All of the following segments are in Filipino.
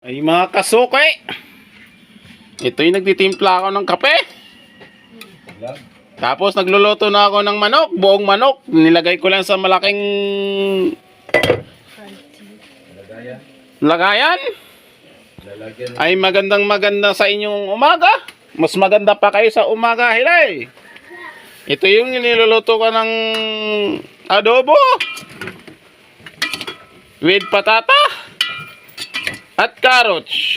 Ay mga kasuke, ito yung nagtitimpla ako ng kape. Tapos nagluluto na ako ng manok, buong manok. Nilagay ko lang sa malaking lagayan. Ay magandang maganda sa inyong umaga. Mas maganda pa kayo sa umaga, hilay. Ito yung niluluto ko ng adobo with patata at carrots.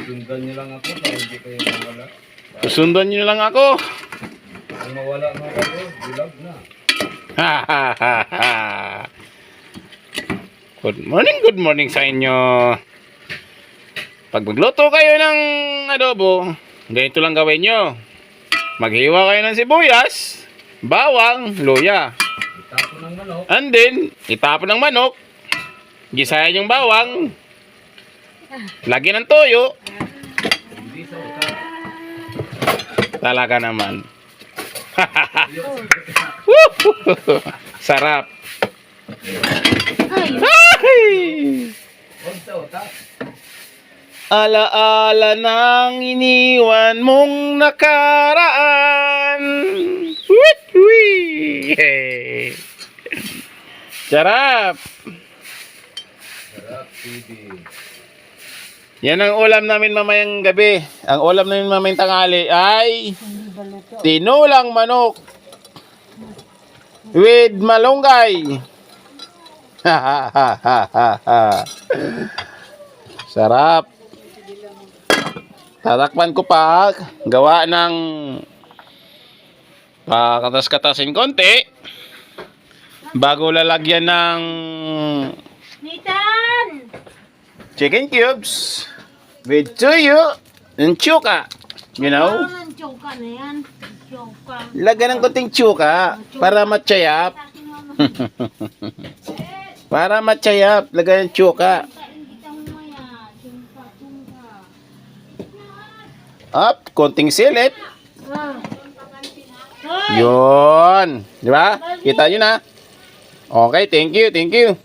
Sundan niyo lang ako para hindi kayo mawala. Sundan niyo lang ako. Kung mawala mo ako, bulag na. Good morning sa inyo. Pag magluto kayo ng adobo, ganito lang gawin nyo. Maghiwa kayo ng sibuyas, bawang, luya. Itapon ng manok. And then, itapon ng manok. Gisayan yung bawang. Lagyan ng toyo. Hindi sa utak. Talaga naman. Sarap. Ay! Huwag sa utak. Alaala ng iniwan mong nakaraan. Hey. Sarap. Sarap, TV. Yan ang ulam namin mamayang gabi. Ang ulam namin mamayang tanghali ay tinulang manok with malunggay. Sarap. Tatakpan ko pa. Gawa ng katas-katasin konti bago lalagyan ng Nathan! chicken cubes with tuyo and chuka. You know? Ang tsuka na yan. Tsuka. Lagyan ng konting chuka para matsayap. Para matsayap. Lagyan ng chuka. Up, konting silip. Yun. Di ba? Kita nyo na. Okay, thank you, thank you.